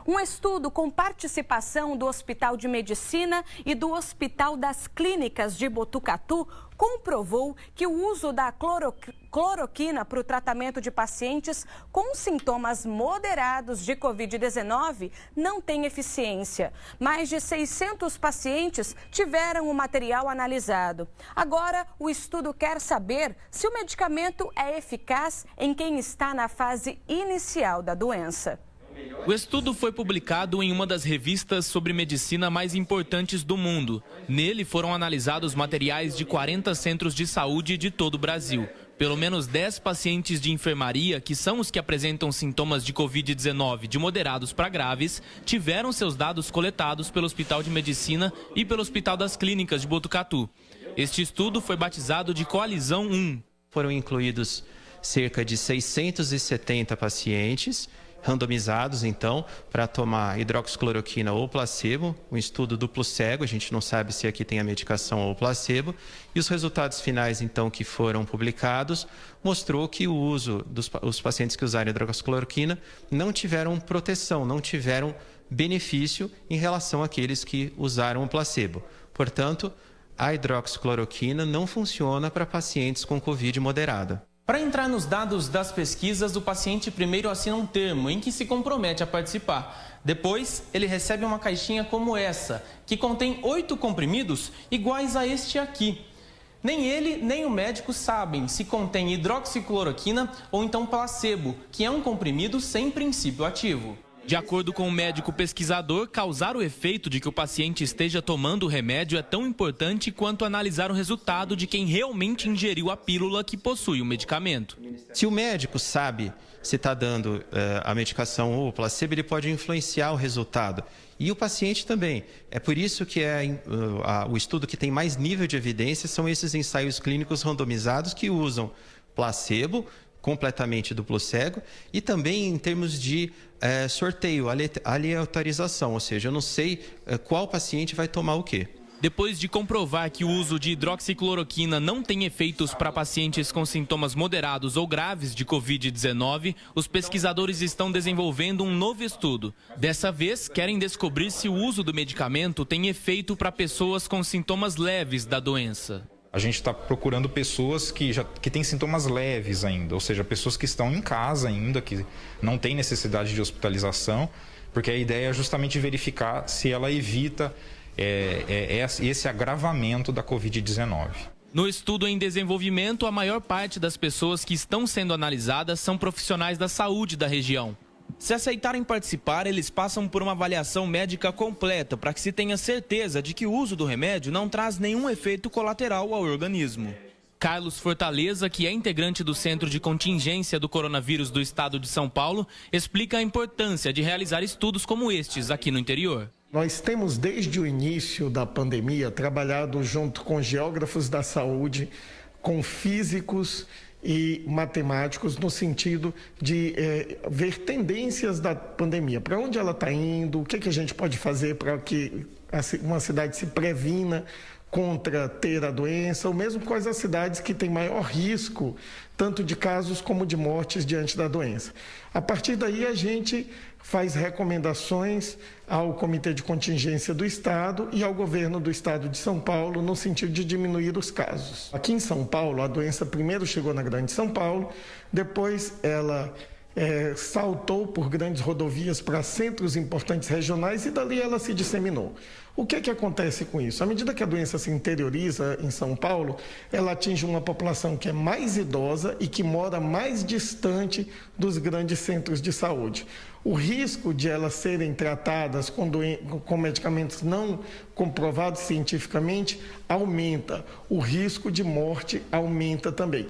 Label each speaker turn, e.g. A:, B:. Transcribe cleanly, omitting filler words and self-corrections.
A: Um estudo com participação do Hospital de Medicina e do Hospital das Clínicas de Botucatu comprovou que o uso da cloroquina para o tratamento de pacientes com sintomas moderados de Covid-19 não tem eficiência. Mais de 600 pacientes tiveram o material analisado. Agora, o estudo quer saber se o medicamento é eficaz em quem está na fase inicial da doença.
B: O estudo foi publicado em uma das revistas sobre medicina mais importantes do mundo. Nele foram analisados materiais de 40 centros de saúde de todo o Brasil. Pelo menos 10 pacientes de enfermaria, que são os que apresentam sintomas de Covid-19 de moderados para graves, tiveram seus dados coletados pelo Hospital de Medicina e pelo Hospital das Clínicas de Botucatu. Este estudo foi batizado de Coalizão 1.
C: Foram incluídos cerca de 670 pacientes randomizados, então, para tomar hidroxicloroquina ou placebo, um estudo duplo cego, a gente não sabe se aqui tem a medicação ou placebo, e os resultados finais, então, que foram publicados, mostrou que o uso os pacientes que usaram hidroxicloroquina não tiveram proteção, não tiveram benefício em relação àqueles que usaram o placebo. Portanto, a hidroxicloroquina não funciona para pacientes com Covid moderada.
B: Para entrar nos dados das pesquisas, o paciente primeiro assina um termo em que se compromete a participar. Depois, ele recebe uma caixinha como essa, que contém 8 comprimidos iguais a este aqui. Nem ele, nem o médico sabem se contém hidroxicloroquina ou então placebo, que é um comprimido sem princípio ativo. De acordo com o médico pesquisador, causar o efeito de que o paciente esteja tomando o remédio é tão importante quanto analisar o resultado de quem realmente ingeriu a pílula que possui o medicamento.
C: Se o médico sabe se está dando a medicação ou o placebo, ele pode influenciar o resultado. E o paciente também. É por isso que o estudo que tem mais nível de evidência são esses ensaios clínicos randomizados que usam placebo, completamente duplo cego, e também em termos de sorteio, aleatorização, ou seja, eu não sei qual paciente vai tomar o quê.
B: Depois de comprovar que o uso de hidroxicloroquina não tem efeitos para pacientes com sintomas moderados ou graves de Covid-19, os pesquisadores estão desenvolvendo um novo estudo. Dessa vez, querem descobrir se o uso do medicamento tem efeito para pessoas com sintomas leves da doença.
D: A gente está procurando pessoas que têm sintomas leves ainda, ou seja, pessoas que estão em casa ainda, que não têm necessidade de hospitalização, porque a ideia é justamente verificar se ela evita esse agravamento da Covid-19.
B: No estudo em desenvolvimento, a maior parte das pessoas que estão sendo analisadas são profissionais da saúde da região. Se aceitarem participar, eles passam por uma avaliação médica completa para que se tenha certeza de que o uso do remédio não traz nenhum efeito colateral ao organismo. Carlos Fortaleza, que é integrante do Centro de Contingência do Coronavírus do Estado de São Paulo, explica a importância de realizar estudos como estes aqui no interior.
E: Nós temos, desde o início da pandemia, trabalhado junto com geógrafos da saúde, com físicos e matemáticos, no sentido de ver tendências da pandemia, para onde ela está indo, o que a gente pode fazer para que uma cidade se previna contra ter a doença, ou mesmo quais as cidades que têm maior risco, tanto de casos como de mortes diante da doença. A partir daí, a gente faz recomendações ao Comitê de Contingência do Estado e ao Governo do Estado de São Paulo no sentido de diminuir os casos. Aqui em São Paulo, a doença primeiro chegou na Grande São Paulo, depois ela saltou por grandes rodovias para centros importantes regionais e dali ela se disseminou. O que acontece com isso? À medida que a doença se interioriza em São Paulo, ela atinge uma população que é mais idosa e que mora mais distante dos grandes centros de saúde. O risco de elas serem tratadas com medicamentos não comprovados cientificamente aumenta. O risco de morte aumenta também.